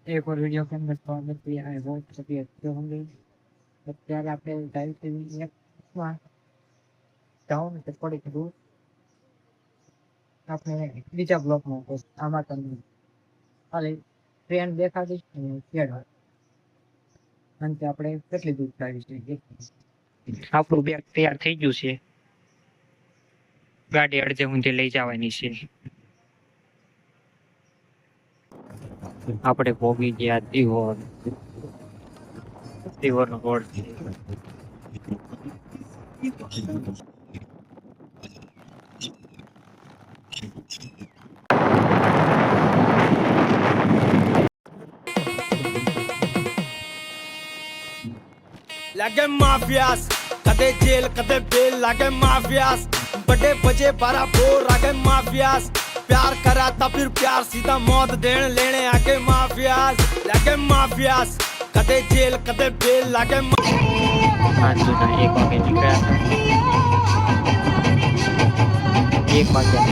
एक और वीडियो के अंदर स्वागत किया है। बहुत सभी अच्छे होंगे। અત્યારે આપણે ડાયરેક્ટલી એકમાં ડાઉન કે થોડીક દૂર આપણે બીજા બ્લોકમાં આમાં તમને ખાલી ટ્રેન દેખાડી અને ખેડ અંતે આપણે કેટલી દૂર આવી છે આપણું બેગ તૈયાર થઈ ગયું છે। ગાડી અડધે ઊંધે લઈ જવાની છે। આપણે ભોગી ગયા દિહોર નો રોડ છે। लागे माफियास कदे जेल कदे बेल लागे माफियास बड़े बजे बारा बोर लागे माफियास प्यार करा था फिर प्यार सीधा मौत देने लेने आगे माफियास लागे माफियास कदे जेल कदे बेल लागे આજના 1 વાગે નીકળ્યા હતા। 1 વાગ્યા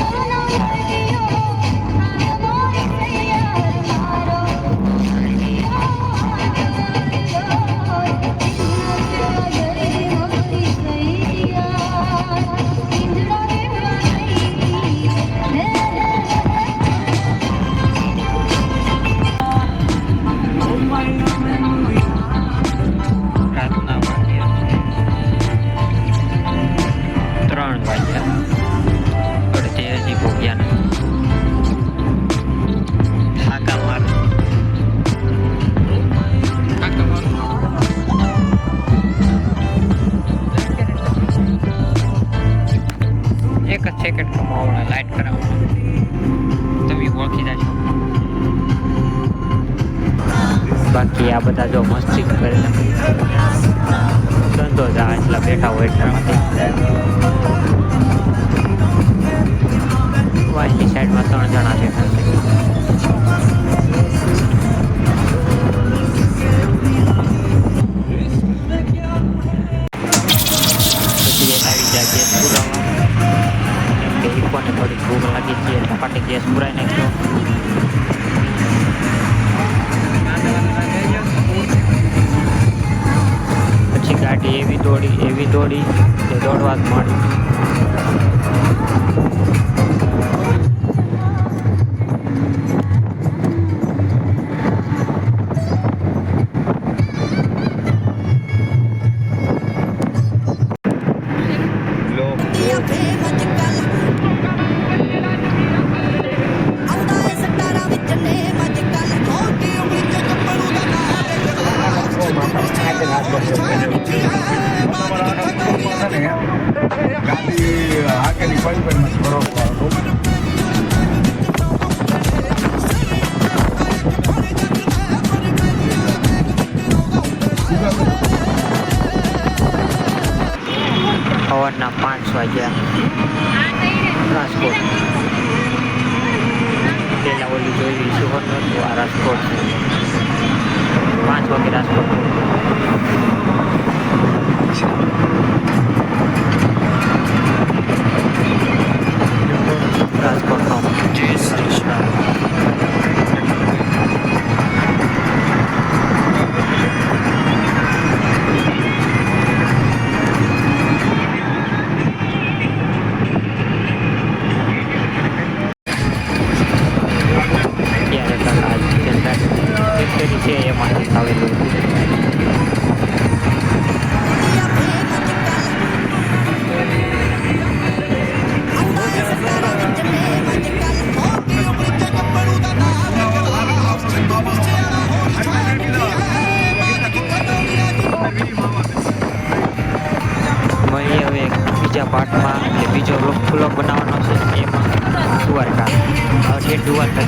સેકન્ડ કમાવવાના લાઈટ કરાવવાના તમે ઓળખી જાશો। બાકી આ બધા જો મસ્તી કરે ધંધો જ એટલા બેઠા હોય એટલામાંથી વાયની સાઈડમાં 3 જણા છે। થોડી ભૂખ લાગી છે સપાટી ગેસ પુરાઈ નાખ્યો। પછી ગાડી એવી દોડી કે દોડવા જ મળી। સવારના 5 વાગ્યા રાજકોટ પેલા ઓલી જોઈ સુવર્ણ હતું આ રાજકોટ 5 વાગે રાજકોટ રાજકોટનો જય શ્રી કૃષ્ણ। છે એમાંથી આવેલું મળીએ હવે બીજા પાર્ટમાં એટલે બીજો બ્લોગ બનાવવાનો છે એમાં દ્વારકા દ્વારકા